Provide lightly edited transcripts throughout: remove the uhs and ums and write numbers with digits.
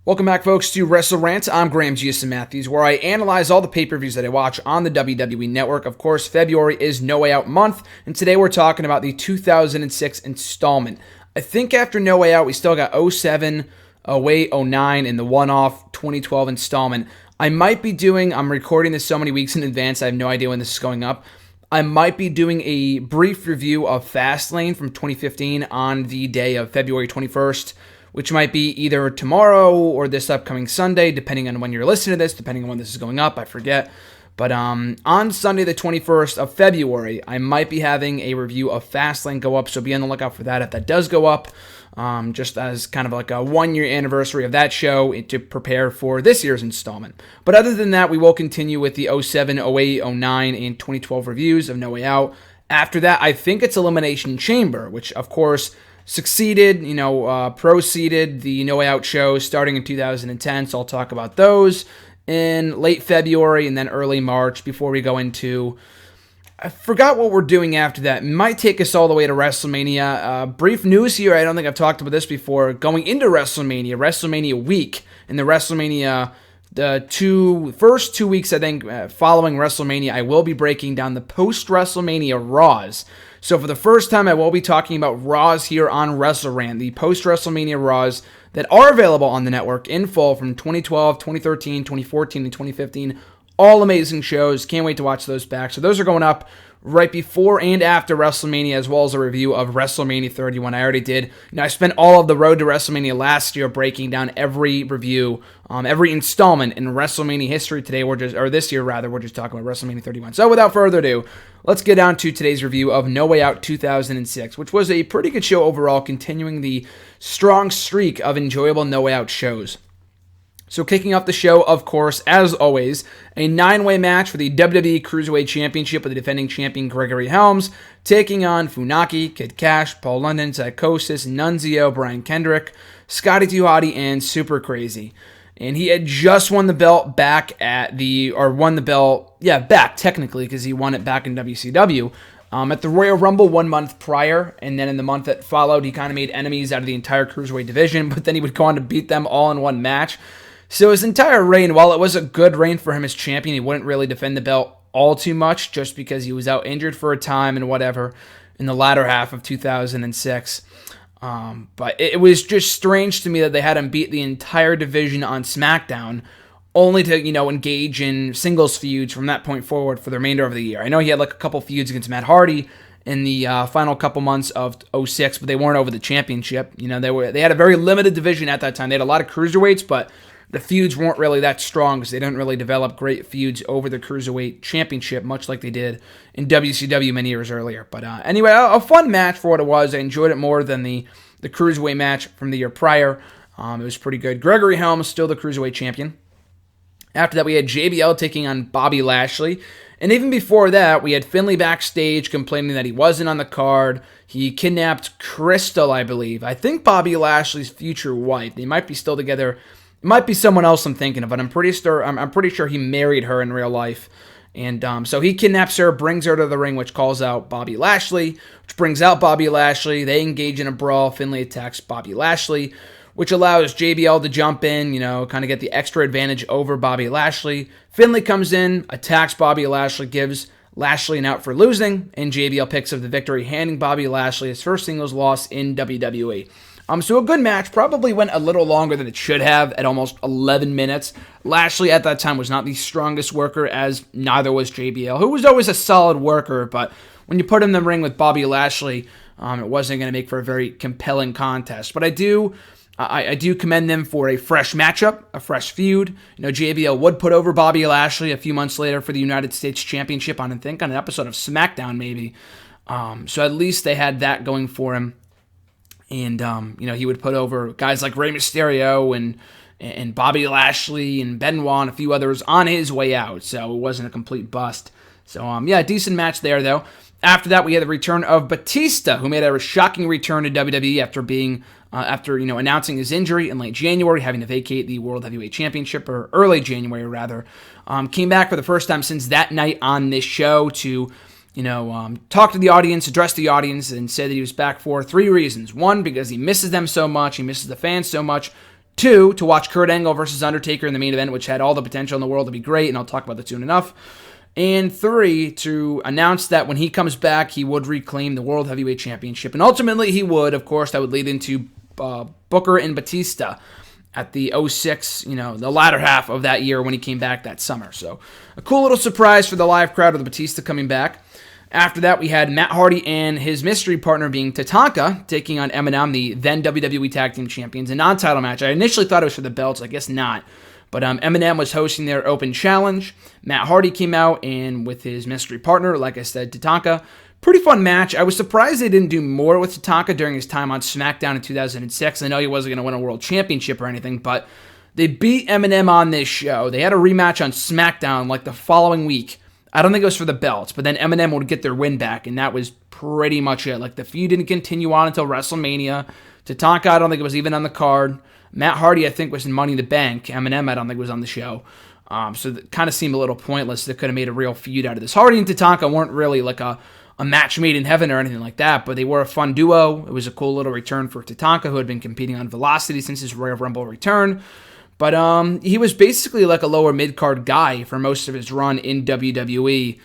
Welcome back, folks, to WrestleRant. I'm Graham Giuseppe Matthews, where I analyze all the pay-per-views that I watch on the WWE Network. Of course, February is No Way Out month, and today we're talking about the 2006 installment. I think after No Way Out, we still got 07, 08, 09, and the one-off 2012 installment. I'm recording this so many weeks in advance, I have no idea when this is going up. I might be doing a brief review of Fastlane from 2015 on the day of February 21st, which might be either tomorrow or this upcoming Sunday, depending on when you're listening to this, depending on when this is going up, I forget. But on Sunday, the 21st of February, I might be having a review of Fastlane go up, so be on the lookout for that if that does go up, just as kind of like a one-year anniversary of that show to prepare for this year's installment. But other than that, we will continue with the 07, 08, 09, and 2012 reviews of No Way Out. After that, I think it's Elimination Chamber, which, of course, proceeded the No Way Out show starting in 2010, so I'll talk about those in late February and then early March before we go into, I forgot what we're doing after that. It might take us all the way to WrestleMania. Brief news here, I don't think I've talked about this before. Going into WrestleMania week, in the first 2 weeks, I think, following WrestleMania, I will be breaking down the post-WrestleMania Raws. So for the first time, I will be talking about Raws here on WrestleRant, the post-WrestleMania Raws that are available on the network in full from 2012, 2013, 2014, and 2015. All amazing shows. Can't wait to watch those back. So those are going up right before and after WrestleMania, as well as a review of WrestleMania 31. I already did. I spent all of the road to WrestleMania last year breaking down every review, every installment in WrestleMania history. This year, we're just talking about WrestleMania 31. So without further ado, let's get down to today's review of No Way Out 2006, which was a pretty good show overall, continuing the strong streak of enjoyable No Way Out shows. So kicking off the show, of course, as always, a 9-way match for the WWE Cruiserweight Championship with the defending champion Gregory Helms, taking on Funaki, Kid Cash, Paul London, Psychosis, Nunzio, Brian Kendrick, Scotty 2 Hotty, and Super Crazy. And he had just won the belt back technically, because he won it back in WCW. At the Royal Rumble 1 month prior, and then in the month that followed, he kind of made enemies out of the entire Cruiserweight division, but then he would go on to beat them all in one match. So his entire reign, while it was a good reign for him as champion, he wouldn't really defend the belt all too much just because he was out injured for a time and whatever in the latter half of 2006. But it was just strange to me that they had him beat the entire division on SmackDown only to, engage in singles feuds from that point forward for the remainder of the year. I know he had a couple feuds against Matt Hardy in the final couple months of 06, but they weren't over the championship. They had a very limited division at that time. They had a lot of cruiserweights, but the feuds weren't really that strong because they didn't really develop great feuds over the Cruiserweight Championship, much like they did in WCW many years earlier. But anyway, a fun match for what it was. I enjoyed it more than the Cruiserweight match from the year prior. It was pretty good. Gregory Helms, still the Cruiserweight Champion. After that, we had JBL taking on Bobby Lashley. And even before that, we had Finlay backstage complaining that he wasn't on the card. He kidnapped Crystal, I believe. I think Bobby Lashley's future wife. They might be still together. It might be someone else I'm thinking of, but I'm pretty sure he married her in real life. And so he kidnaps her, brings her to the ring, which calls out Bobby Lashley, which brings out Bobby Lashley. They engage in a brawl. Finlay attacks Bobby Lashley, which allows JBL to jump in, kind of get the extra advantage over Bobby Lashley. Finlay comes in, attacks Bobby Lashley, gives Lashley an out for losing, and JBL picks up the victory, handing Bobby Lashley his first singles loss in WWE. So a good match, probably went a little longer than it should have at almost 11 minutes. Lashley at that time was not the strongest worker, as neither was JBL, who was always a solid worker, but when you put him in the ring with Bobby Lashley, it wasn't going to make for a very compelling contest. But I do commend them for a fresh matchup, a fresh feud. JBL would put over Bobby Lashley a few months later for the United States Championship on an episode of SmackDown maybe. So at least they had that going for him. And, he would put over guys like Rey Mysterio and Bobby Lashley and Benoit and a few others on his way out. So it wasn't a complete bust. So, decent match there, though. After that, we had the return of Batista, who made a shocking return to WWE after announcing his injury in late January, having to vacate the World Heavyweight Championship, or early January, rather. Came back for the first time since that night on this show to talk to the audience, address the audience, and say that he was back for 3 reasons. 1, because he misses them so much, he misses the fans so much. 2, to watch Kurt Angle versus Undertaker in the main event, which had all the potential in the world to be great, and I'll talk about that soon enough. And 3, to announce that when he comes back, he would reclaim the World Heavyweight Championship. And ultimately he would. Of course, that would lead into Booker and Batista at the 06, the latter half of that year when he came back that summer. So a cool little surprise for the live crowd with Batista coming back. After that, we had Matt Hardy and his mystery partner being Tatanka taking on Eminem, the then WWE Tag Team Champions, a non-title match. I initially thought it was for the belts. I guess not. But Eminem was hosting their open challenge. Matt Hardy came out and with his mystery partner, like I said, Tatanka. Pretty fun match. I was surprised they didn't do more with Tatanka during his time on SmackDown in 2006. I know he wasn't going to win a world championship or anything, but they beat Eminem on this show. They had a rematch on SmackDown like the following week. I don't think it was for the belts, but then Eminem would get their win back, and that was pretty much it. Like, the feud didn't continue on until WrestleMania. Tatanka, I don't think it was even on the card. Matt Hardy, I think, was in Money in the Bank. Eminem, I don't think, was on the show. So it kind of seemed a little pointless. They could have made a real feud out of this. Hardy and Tatanka weren't really like a match made in heaven or anything like that, but they were a fun duo. It was a cool little return for Tatanka, who had been competing on Velocity since his Royal Rumble return. But he was basically like a lower mid-card guy for most of his run in WWE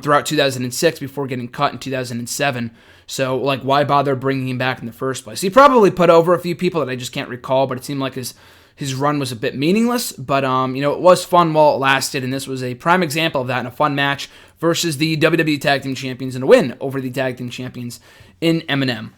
throughout 2006 before getting cut in 2007. So, like, why bother bringing him back in the first place? He probably put over a few people that I just can't recall, but it seemed like his run was a bit meaningless. But, it was fun while it lasted, and this was a prime example of that in a fun match versus the WWE Tag Team Champions and a win over the Tag Team Champions in Eminem.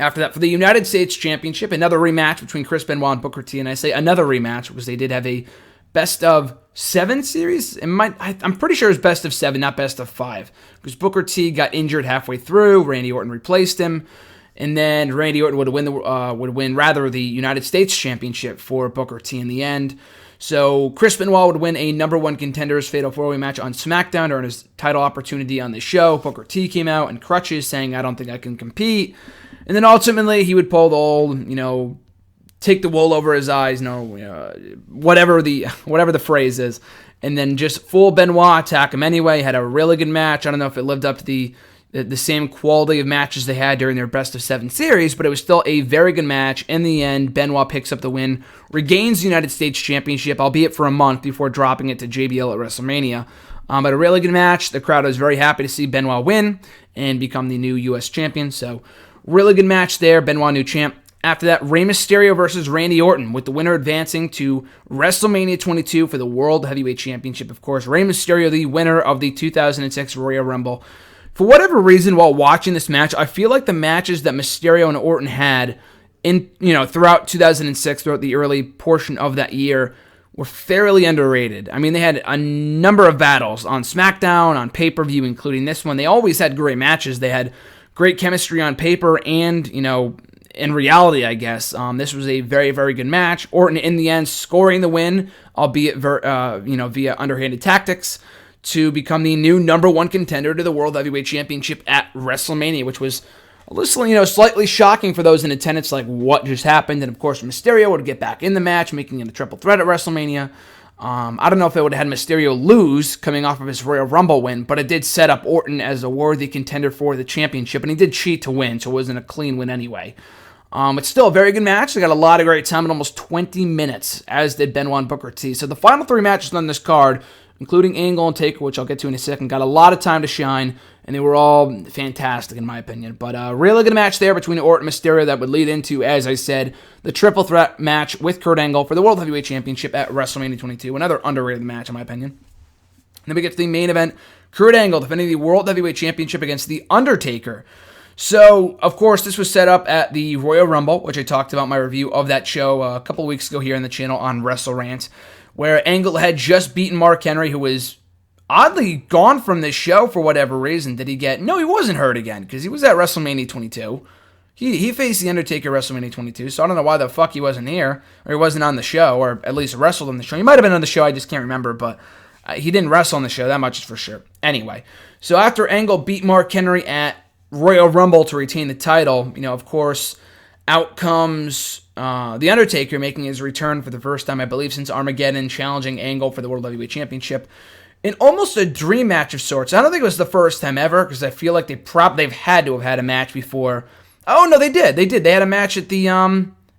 After that, for the United States Championship, another rematch between Chris Benoit and Booker T. And I say another rematch because they did have a best-of-7 series. I'm pretty sure it was best-of-7, not best-of-5. Because Booker T got injured halfway through. Randy Orton replaced him. And then Randy Orton would win the United States Championship for Booker T in the end. So Chris Benoit would win a number 1 contenders fatal 4-way match on SmackDown to earn his title opportunity on the show. Booker T came out in crutches saying, "I don't think I can compete." And then ultimately he would pull the old, take the wool over his eyes, whatever the phrase is, and then just full Benoit, attack him anyway. Had a really good match. I don't know if it lived up to the same quality of matches they had during their best-of-7 series, but it was still a very good match. In the end, Benoit picks up the win, regains the United States Championship, albeit for a month before dropping it to JBL at WrestleMania. But a really good match. The crowd was very happy to see Benoit win and become the new U.S. champion. So really good match there. Benoit, new champ. After that, Rey Mysterio versus Randy Orton, with the winner advancing to WrestleMania 22 for the World Heavyweight Championship. Of course, Rey Mysterio, the winner of the 2006 Royal Rumble. For whatever reason, while watching this match, I feel like the matches that Mysterio and Orton had throughout 2006, throughout the early portion of that year, were fairly underrated. I mean, they had a number of battles on SmackDown, on pay-per-view, including this one. They always had great matches. They had great chemistry on paper and, in reality, I guess. This was a very, very good match. Orton, in the end, scoring the win, albeit via underhanded tactics, to become the new number 1 contender to the World Heavyweight Championship at WrestleMania, which was slightly shocking for those in attendance, like what just happened. And of course, Mysterio would get back in the match, making it a triple threat at WrestleMania. I don't know if it would have had Mysterio lose coming off of his Royal Rumble win, but it did set up Orton as a worthy contender for the championship, and he did cheat to win, so it wasn't a clean win anyway. It's still a very good match. They got a lot of great time in almost 20 minutes, as did Benoit and Booker T. So the final 3 matches on this card, including Angle and Taker, which I'll get to in a second, got a lot of time to shine, and they were all fantastic in my opinion. But a really good match there between Orton and Mysterio that would lead into, as I said, the triple threat match with Kurt Angle for the World Heavyweight Championship at WrestleMania 22. Another underrated match in my opinion. Then we get to the main event, Kurt Angle defending the World Heavyweight Championship against The Undertaker. So, of course, this was set up at the Royal Rumble, which I talked about in my review of that show a couple weeks ago here on the channel on WrestleRant, where Angle had just beaten Mark Henry, who was oddly gone from this show for whatever reason. Did he get... No, he wasn't hurt again, because he was at WrestleMania 22. He faced The Undertaker at WrestleMania 22, so I don't know why the fuck he wasn't here, or he wasn't on the show, or at least wrestled on the show. He might have been on the show, I just can't remember, but he didn't wrestle on the show, that much is for sure. Anyway, so after Angle beat Mark Henry at Royal Rumble to retain the title, of course, out comes The Undertaker making his return for the first time, I believe, since Armageddon, challenging Angle for the World Heavyweight Championship in almost a dream match of sorts. I don't think it was the first time ever, because I feel like they've had to have had a match before. Oh, no, they did. They had a match at the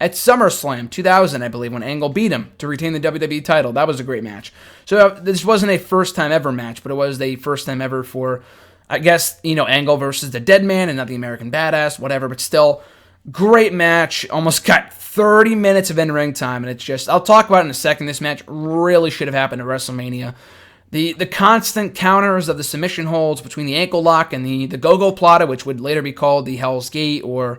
at SummerSlam 2000, I believe, when Angle beat him to retain the WWE title. That was a great match. So this wasn't a first-time ever match, but it was the first time ever for, I guess, Angle versus the Dead Man and not the American Badass, whatever, but still, great match. Almost got 30 minutes of in-ring time, and it's just, I'll talk about it in a second. This match really should have happened at WrestleMania. The constant counters of the submission holds between the ankle lock and the go-go plata, which would later be called the Hell's Gate, or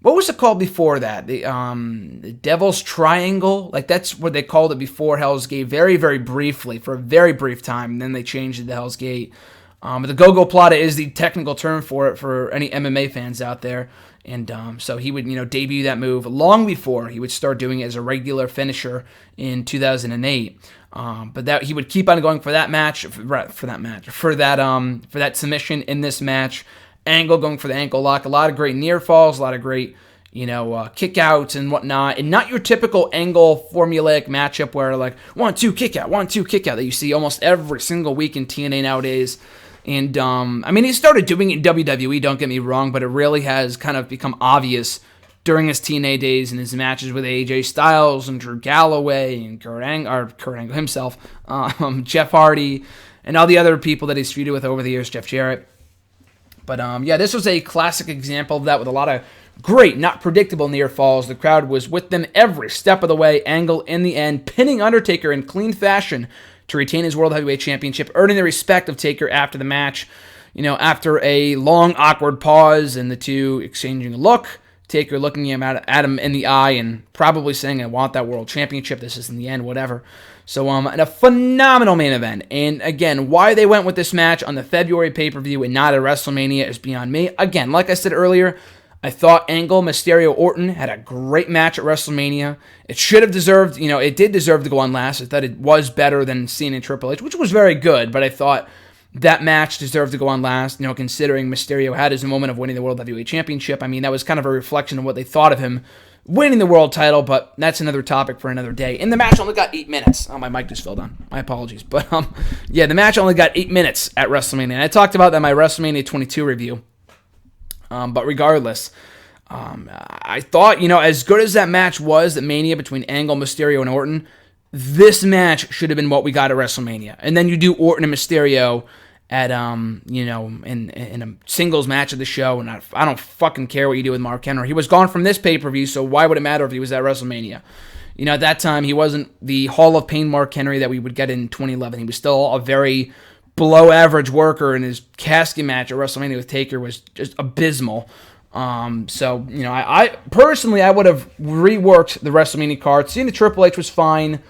what was it called before that? The Devil's Triangle? Like, that's what they called it before Hell's Gate, very, very briefly, for a very brief time, and then they changed it to Hell's Gate. But the go-go plata is the technical term for it for any MMA fans out there. And so he would, debut that move long before he would start doing it as a regular finisher in 2008. But that he would keep on going for that match, for that submission in this match. Angle going for the ankle lock, a lot of great near falls, a lot of great, kick outs and whatnot, and not your typical Angle formulaic matchup where like 1-2 kick out, 1-2 kick out that you see almost every single week in TNA nowadays. And, he started doing it in WWE, don't get me wrong, but it really has kind of become obvious during his TNA days and his matches with AJ Styles and Drew Galloway and Kurt Angle himself, Jeff Hardy, and all the other people that he's feuded with over the years, Jeff Jarrett. But, this was a classic example of that with a lot of great, not predictable near falls. The crowd was with them every step of the way. Angle, in the end, pinning Undertaker in clean fashion to retain his World Heavyweight Championship, earning the respect of Taker after the match. After a long, awkward pause and the two exchanging a look, Taker looking at him in the eye and probably saying, I want that World Championship, this is in the end, whatever. So, and a phenomenal main event. And again, why they went with this match on the February pay-per-view and not at WrestleMania is beyond me. Again, like I said earlier, I thought Angle, Mysterio, Orton had a great match at WrestleMania. It should have deserved, it did deserve to go on last. I thought it was better than Cena and Triple H, which was very good, but I thought that match deserved to go on last, considering Mysterio had his moment of winning the World Heavyweight Championship. That was kind of a reflection of what they thought of him winning the world title, but that's another topic for another day. And the match only got 8 minutes. Oh, my mic just fell down. My apologies. But, the match only got 8 minutes at WrestleMania. And I talked about that in my WrestleMania 22 review. But regardless, I thought, as good as that match was, the Mania between Angle, Mysterio, and Orton, this match should have been what we got at WrestleMania. And then you do Orton and Mysterio at, in a singles match of the show, and I don't fucking care what you do with Mark Henry. He was gone from this pay-per-view, so why would it matter if he was at WrestleMania? At that time, he wasn't the Hall of Pain Mark Henry that we would get in 2011. He was still a very below-average worker, and his casket match at WrestleMania with Taker was just abysmal. I personally, I would have reworked the WrestleMania card. Seeing the Triple H was fine.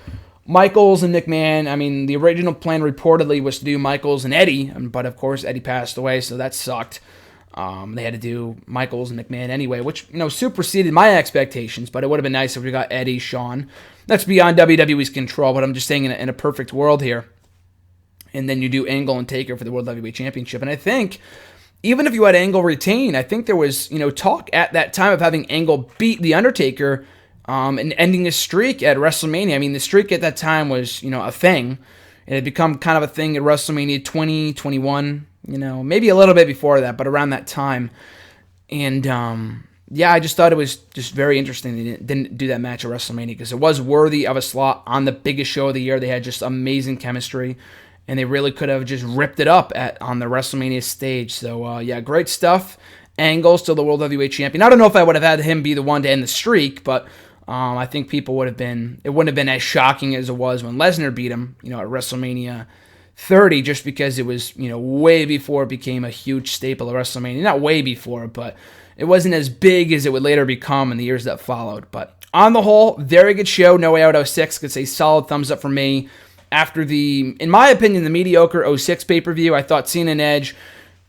Michaels and McMahon, the original plan reportedly was to do Michaels and Eddie, but of course Eddie passed away, so that sucked. They had to do Michaels and McMahon anyway, which, superseded my expectations, but it would have been nice if we got Eddie, Shawn. That's beyond WWE's control, but I'm just saying in a perfect world here. And then you do Angle and Taker for the World Heavyweight Championship, and I think even if you had Angle retain, I think there was, talk at that time of having Angle beat The Undertaker and ending his streak at WrestleMania. The streak at that time was, a thing. It had become kind of a thing at WrestleMania 20, 21, maybe a little bit before that, but around that time. And, I just thought it was just very interesting they didn't do that match at WrestleMania because it was worthy of a slot on the biggest show of the year. They had just amazing chemistry, and they really could have just ripped it up on the WrestleMania stage. So, great stuff. Angle, still the World Heavyweight Champion. I don't know if I would have had him be the one to end the streak, but I think it wouldn't have been as shocking as it was when Lesnar beat him, at WrestleMania 30, just because it was, way before it became a huge staple of WrestleMania. Not way before, but it wasn't as big as it would later become in the years that followed. But on the whole, very good show. No Way Out 06 gets a solid thumbs up from me. After in my opinion, the mediocre 06 pay-per-view, I thought Cena and Edge,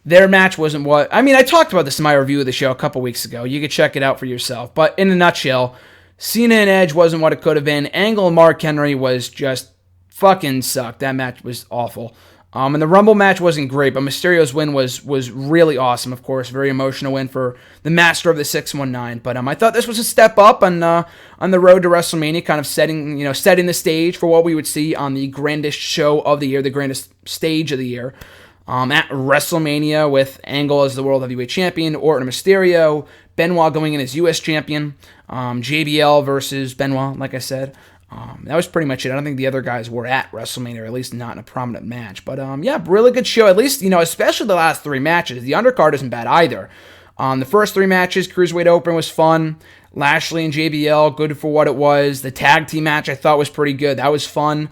their match wasn't what... I talked about this in my review of the show a couple weeks ago. You could check it out for yourself. But in a nutshell, Cena and Edge wasn't what it could have been. Angle and Mark Henry was just fucking sucked. That match was awful. And the Rumble match wasn't great, but Mysterio's win was really awesome, of course. Very emotional win for the master of the 619. But I thought this was a step up on the road to WrestleMania, kind of setting the stage for what we would see on the grandest show of the year, the grandest stage of the year. At WrestleMania with Angle as the World Heavyweight Champion, Orton and Mysterio Benoit going in as U.S. champion. JBL versus Benoit, like I said. That was pretty much it. I don't think the other guys were at WrestleMania, or at least not in a prominent match. But yeah, really good show. At least, especially the last 3 matches. The undercard isn't bad either. The first 3 matches, Cruiserweight Open was fun. Lashley and JBL, good for what it was. The tag team match I thought was pretty good. That was fun.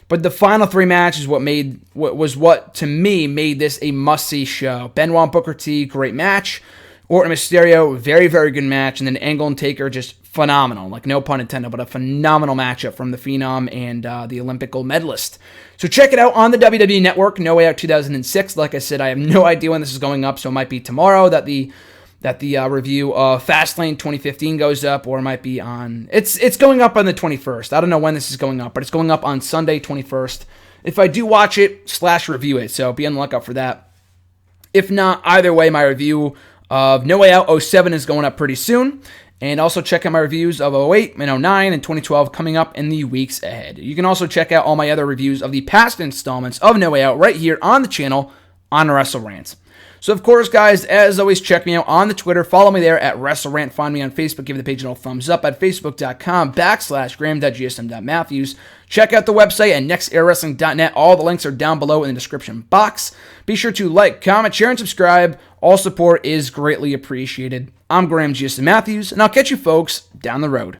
But the final 3 matches what to me made this a must-see show. Benoit and Booker T, great match. Orton and Mysterio, very, very good match. And then Angle and Taker, just phenomenal. Like, no pun intended, but a phenomenal matchup from the Phenom and the Olympic gold medalist. So check it out on the WWE Network, No Way Out 2006. Like I said, I have no idea when this is going up, so it might be tomorrow that the review of Fastlane 2015 goes up, or it might be on... It's going up on the 21st. I don't know when this is going up, but it's going up on Sunday 21st. If I do watch it / review it, so be on the lookout for that. If not, either way, my review of No Way Out 07 is going up pretty soon. And also check out my reviews of 08 and 09 and 2012 coming up in the weeks ahead. You can also check out all my other reviews of the past installments of No Way Out right here on the channel on WrestleRant. So, of course, guys, as always, check me out on the Twitter. Follow me there at WrestleRant. Find me on Facebook. Give the page an old thumbs up at facebook.com/graham.gsm.matthews. Check out the website at nextairwrestling.net. All the links are down below in the description box. Be sure to like, comment, share, and subscribe. All support is greatly appreciated. I'm Graham GSM Matthews, and I'll catch you folks down the road.